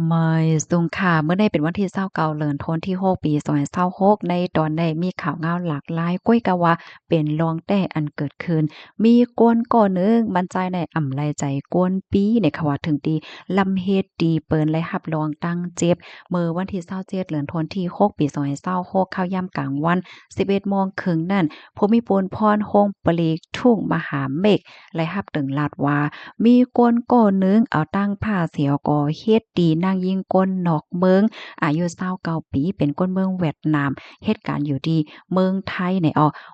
ไม่สุงค่ะเมื่อได้เป็นวันที่29เดือนธันวาคมที่6ปี2026ในตอนได้มีข่าวงาวหลากหลายก้อยกะว่าเป็นรองแต่อันเกิดขึ้นมีกวนก่อหนึ่งมั่นใจในอ่ำไลใจกวนปีเนี่ยค่ะว่าถึงดีลำเฮ็ดดีเปิ้นและรับรองตั้งเจ็บเมื่อวันที่27เดือนธันวาคมที่6ปี2026ข้าวยามกลางวัน11โมงครึ่งนั้นภูมิพลพรโฮงปลีกทุ่งมหาเมฆและรับถึงลาดว่า มีคนก่อหนึ่งเอาตั้งผ้าเสียวก่อเฮ็ดดีนางยิงก้นนอกเมืองอายุ29ปีเป็นคนเมืองเวียดนามเหตุการณ์อยู่ที่เมืองไทยใน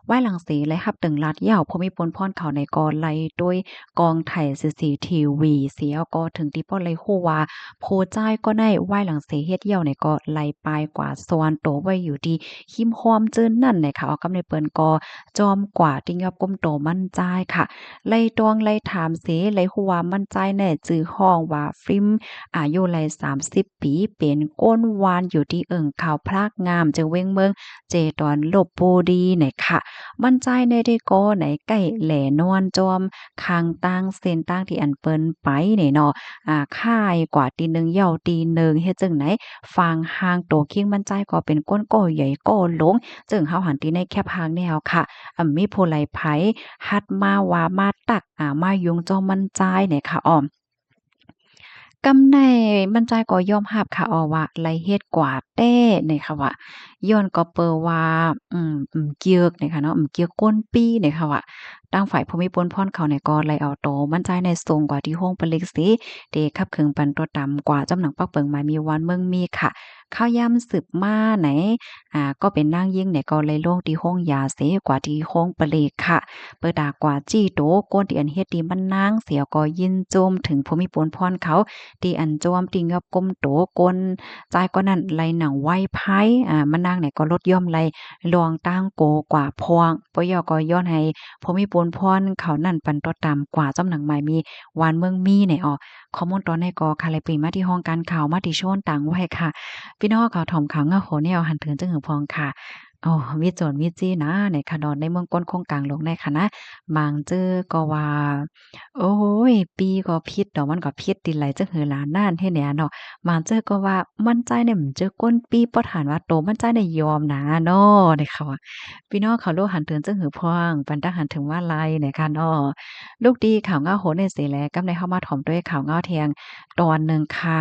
ไว้หลังเสและรับตึงลัดยาวภูมิพลพรเขาในกอไล่ด้วยกองไทย CCTV เสียก็ถึงที่ป้อไล่ฮู้ว่าผู้จ่ายก็ได้ไว้หลังเสเฮ็ดเหี่ยวในก็ไล่ปลายกว่าสวนโตไว้อยู่ที่หิมฮอมเจิ้นนั่นเนี่ยค่ะเอากำในเปิ้นก็จอมกว่าที่ยอบก้มโตมั่นจ่ายค่ะ ไล่ตวงไล่ถามเสไล่ฮู้ว่ามั่นใจแน่จื้อฮ้องว่าฟิล์มอายุไล่30ปีเป็นก้นวานอยู่ที่เอิ้งขาวพลากงามจังเว้งเมืองเจตอนลบบุรีเนี่ยค่ะมั่นใจในได้ก็ไหนใกล้แหล่นอนจอมคางตั้งเส้นตั้งที่อันเปิ้นไปเนี่ยเนาะค่ายกว่าตีหนึ่งเหย้าตีหนึ่งเฮ็ดจังไหนฟางห่างโตคิงมั่นใจก็เป็นก้นก่อใหญ่ก่อหลงจึงเฮาหันตีในแคบหางแนวค่ะมีผู้ไลไผ ฮัดมาว่ามาตักมายุงจอมันจ่ายเนี่ยค่ะอ้อมกำไดมันจ่ายก็ยอมรับค่ะอ้อว่าไลเฮ็ดกว่าแต้เนี่ยค่ะว่าย้อนก็เปิ้ว่าเกียกเนี่ยค่ะเนาะเกียกก้นปี้เนี่ยค่ะว่าทางฝ่ายภูมิพลพรเขาเนี่ยก็ไล่เอาโตมันจ่ายในสูงกว่าที่โรงปลิกสิเดคับขึงปันตัวต่ำกว่าจำหนังปักเปิงมามีวันเมืองมีค่ะข้าวยามสืบมาไหนก็เป็นนางยิ่งเนี่ยก็เลยลงที่ห้องยาเสกว่าที่ห้องปลีกค่ะ เปิดดากว่าจี้โตโกนที่อันเฮ็ดดีมันนางเสียก็ยินโจมถึงภูมิพลพรเขาที่อันโจมติงกับกมโตกนใจายก็นั่นไหลหนังไว้ไผมันนางเนี่ยก็ลดย่อมไหลลวงตั้งโกกว่าพวงปยก็ย้อนให้ภูมิพลพรเขานั่นปันต่อตามกว่าจำหนังหมายมีวานเมืองมีเนี่ยข้อมูลตอนนี้ก็ค่ะเลยปรีมาที่ห้องการข่าวมาที่โชนต่างไว้ค่ะพี่น้องเขาถ่อมข่าวเงาโหแนวหันถึงจึงหือพองค่ะ อ๋อมีโจรมีจี้นะในคะดอนในเมืองก้นโคงกลางลงในคะนะบางเจ้อก็ว่าโอ้ยปีก็พิษดอกมันก็พิษติไหลจักหือหลานน่านเฮ็ดแหน่เนาะบางเจ้อก็ว่ามันใจเนี่ยมันเจอก้นปีบ่ถานว่าโตมันใจเนี่ยยอมนะเนาะนี่ค่ะว่าพี่น้องเขาโลหันเถินจังหือพวางปันตาหันถึงว่าไลเนี่ยค่ะเนาะลูกดีข่าวเงาโหนในเสแลกำในเข้ามาถ่อมด้วยข่าวเงาแทงตอนหนึ่งค่ะ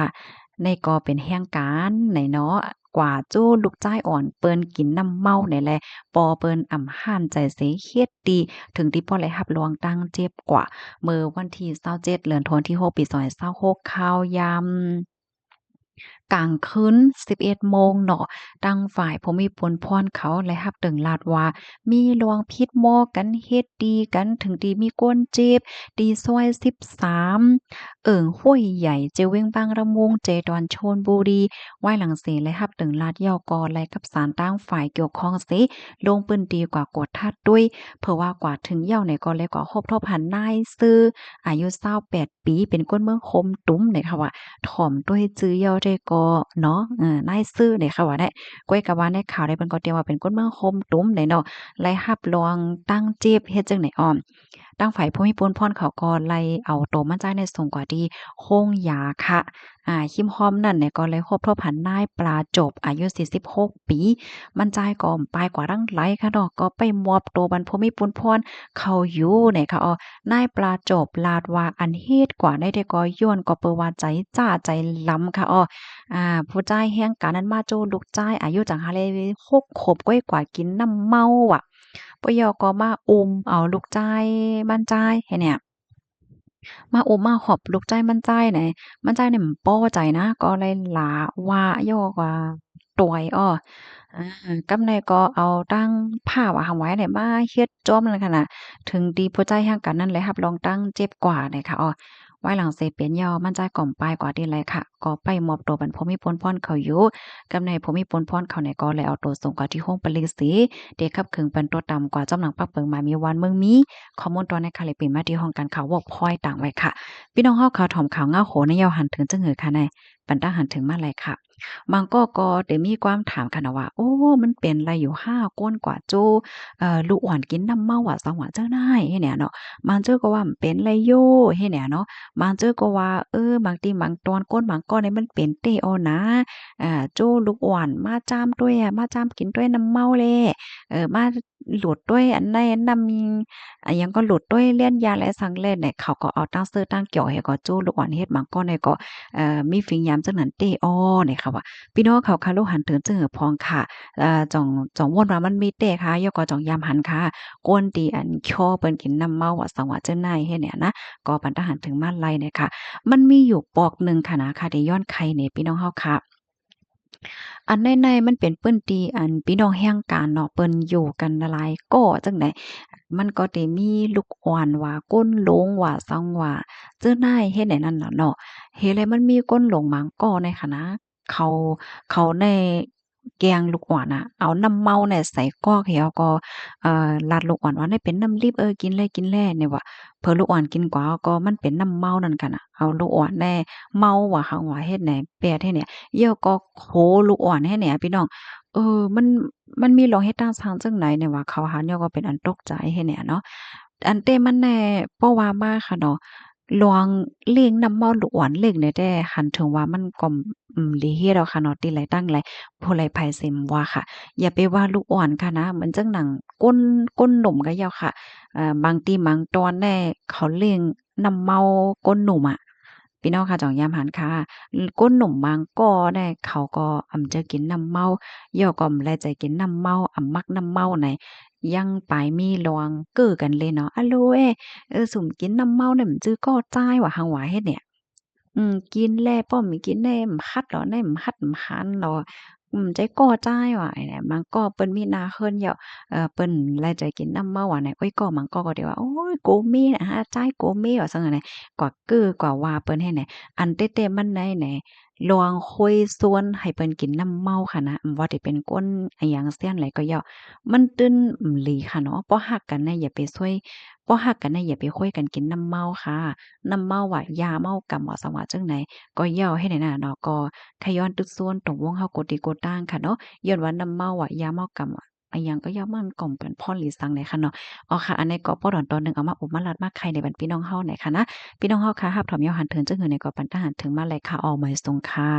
ในก็เป็นแห่งการในเนาะ กว่าจู้ลูกจ้ายอ่อนเปิ้นกินน้ำเมาเนี่ยแหละปอเปิ้นอ่ำห้านใจเสเฮ็ดดีถึงที่พ่อเลยรับรองตั้งเจ็บกว่าเมื่อวันที่27เดือนธันวาคมที่6ปี2026ข่าวยาม กลางคืน11โมงเนาะทางฝ่ายภูมิพลพรเขาและรับเติงลาดว่ามีลวงพิษหม้อกันเฮ็ดดีกันถึงดีมีก้นเจ็บดีซอย13ห้วยใหญ่เจเว้งบางระมุงเจดอนชลบุรีไหว้หลังเสและรับเติงลาดยอกอและกับสารตั้งฝ่ายเกี่ยวข้องสิลงปืนดีกว่ากดทัดด้วยเพราะว่ากว่าถึงเหย้าในก็เลยกว่าครบทบหันนายซื้ออายุ28ปีเป็นคนเมืองคมตุ้มเนี่ยค่ะว่า ถ่อมด้วยจื้อย่อได้ก็เนาะนายซื่อเนี่ยค่ะว่าได้ก้อยกะว่าในข่าวได้เพิ่นก็เตรียมว่าเป็นคนเมืองคมตุ้มได้เนาะไล่รับรองตั้งจีบเฮ็ดจังได๋อ้อมทางฝ่ายภูมิพลพรเขาก็ไล่เอาโตมันจ่ายในสูงกว่าที่โรงยาค่ะคิมฮอมนั่นเนี่ยก็เลยคบทบหันนายปลาจบอายุ46ปีมันจ่ายก็ปลายกว่าดังไหลค่ะเนาะก็ไปมอบตัวบรรพมิตรพรเขาอยู่เนี่ยค่ะนายปลาจบลาดว่าอันเฮ็ดกว่าได้แต่ก็ย้อนก็เปิ้นว่าใจจ้าใจล้ำค่ะผู้จ่ายแฮงการนั้นมาโจลูกจ่ายอายุจังหาเลย6ขบกว่ากินน้ำเมาอะปยก็มาอุ้มเอาลูกจ่ายมันจ่ายให้เนี่ย มาโอมาหอบลูกใจมั่นใจไหนมั่นใจเนี่ยมันป้อใจนะก็เลยหลาว่าย่อว่าตวยกำในก็เอาตั้งผ้าว่าหาไว้เนี่ยมาเฮ็ดจ้อมนั่นขนาดถึงดีผู้ใจแห่งกันนั่นเลยรับรองตั้งเจ็บกว่าเนี่ยค่ะไว้หลังเสพเป็นยอมั่นใจก่อมปลายกว่านี้เลยค่ะก็ไปมอบตัวบรรพมิตรพรเขาอยู่กำในภูมิพลพรเขาเนี่ยก็เลยเอาตัวส่งกว่าที่ห้องปลิสีเด็กขับขึงเป็นตัวต่ำกว่าจำหนังปักเปิงมามีวันเมืองมีข้อมูลตัวในค่ะเลยเป็นมาที่ห้องการข่าว Workpoint ต่างไว้ค่ะ พี่น้องเฮาข่าวถ่อมข่าวเงาโหนยาวหันถึงจังหือค่ะแน่ ปันตาหันถึงมาไรค่ะบางก็ได้มีความถามกันน่ะว่าโอ้มันเป็นไรอยู่5ก้นกว่าโจ้ลูกอ่อนกินน้ำเมาอะสังว่าเจ้านายเฮ็ดเนี่ยเนาะบางเจ้อก็ว่ามันเป็นไรโย่เฮ็ดเนี่ยเนาะบางเจ้อก็ว่าบางทีบางตอนก้นบางก้อนเนี่ยมันเป็นเตเอานะโจ้ลูกอ่อนมาจ้ามด้วยอะมาจ้ามกินด้วยน้ำเมาแลมาหลุดด้วยอันใดอันนำมีหยังก็หลุดด้วยเลี่ยนยาและสังเล่นเนี่ยเขาก็เอาตั้งซื้อตั้งเกี่ยวให้ก็โจ้ลูกอ่อนเฮ็ดบางก้อนเนี่ยก็มีฝิ่งยามจังนั้นเตอ้อเนี่ยค่ะว่าพี่น้องเขาค่ะลูกหันถึงจึงพองค่ะจ่องม่วนว่ามันมีเตค่ะยอก็จ่องยามหันค่ะก้นตีอันช่อเปิ้นกินน้ำเมาว่าสังว่าเจ้านายเฮ็ดเนี่ยนะก็ปันทหารถึงมาไล่เนี่ยค่ะมันมีอยู่ปอกหนึ่งค่ะนะค่ะที่ย้อนไขเนี่ยพี่น้องเฮาค่ะอันในๆมันเป็นเปิ้นตีอันพี่น้องแห่งการเนาะเปิ้นอยู่กันหลายก่อจังได๋มันก็ได้มีลูกอ่อนว่าก้นหลงว่าซังว่าเจ้านายเฮ็ดให้นั่นน่ะเนาะเฮ็ดให้มันมีก้นหลงหมางก่อในค่ะนะเขาเขาในแกงลูกอ่อนน่ะเอาน้ำเมาเนี่ยใส่กอกให้เอาก็ราดลูกอ่อนว่าเนี่ยเป็นน้ำลิบกินเลยกินแลเนี่ยว่าเพิ่นลูกอ่อนกินกว่าก็มันเป็นน้ำเมานั่นค่ะน่ะเอาลูกอ่อนแน่เมาว่าหังว่าเฮ็ดแหนแปดให้เนี่ยเยี่ยวก็โคลูกอ่อนให้เนี่ยพี่น้องมันมีหลองเฮ็ดต่างทางจังไหนเนี่ยว่าเขาหาเนี่ยก็เป็นอันตกใจให้เนี่ยเนาะอันเต้มันแน่เพราะว่ามาค่ะเนาะลองเลี้ยงน้ำเมาลูกอ่อนเล็กเนี่ยแต่หันถึงว่ามันก็หลีเฮ็ดเอาค่ะเนาะติไหลตั้งไหลผู้ไลไผสิมว่าค่ะอย่าไปว่าลูกอ่อนค่ะนะเหมือนจังหนังก้นหนุ่มก็แล้วค่ะบางทีบางตอนแน่เขาเลี้ยงน้ำเมาก้นหนุ่มอะพี่น้องค่ะจ่องยามหันค่ะก้นหนุ่มบางก้อได้เขาก็จะกินน้ำเมาย่อก็แลใจกินน้ำเมามักน้ำเมาไหนยังปลายมีลวงเก้อกันเลยเนาะอะโลสุ่มกินน้ำเมาเนี่ยมันจื้อก้อจ้ายว่าหังหวาเฮ็ดเนี่ย กินแลป้อมมีกินแน่มคัดเหรอแน่มคัดมคันเหรอใจก่อจ้ายว่าไอ้เนี่ยมันก็เปิ้นมีนาเคินเหยาะเปิ้นแลใจกินน้ำเมาว่าไหนโอ้ยก็มันก็เดี๋ยวว่าโอ้ยโกเมน่ะฮะจ้ายโกเมว่าซังอะไหนกว่ากือกว่าว่าเปิ้นให้แหน่อันเต้ๆมันได้แหน่ลองคุยชวนให้เปิ้นกินน้ำเมาค่ะนะว่าสิเป็นก้นอิหยังเสี้ยนไหลก็เหยาะมันตื้นหลีค่ะเนาะบ่ฮักกันน่ะอย่าไปช่วยบ่ฮักกันน่ะอย่าไปคุยกันกินน้ำเมาค่ะ น้ำเมาว่ายาเมากำว่าสังว่าจังไหนก็เหย้าให้ได้น่ะเนาะก็ขย้อนตึกส่วนตรงวงเฮากดดีกดต่างค่ะเนาะย้อนว่าน้ำเมาอะยาเมากำอะอะหยังก็ย่ามันก่อมเป็นพ่อหลีสังไหนค่ะเนาะอ๋อค่ะอันนี้ก็ป้อดอนตอนหนึ่งเอามาอุบมาลัดมาไข่ในบัดพี่น้องเฮาไหนค่ะนะพี่น้องเฮาค่ะรับถอมยอหันเถินจังหือในก็ปันทหารถึงมาเลยค่ะออหมายสงค่ะ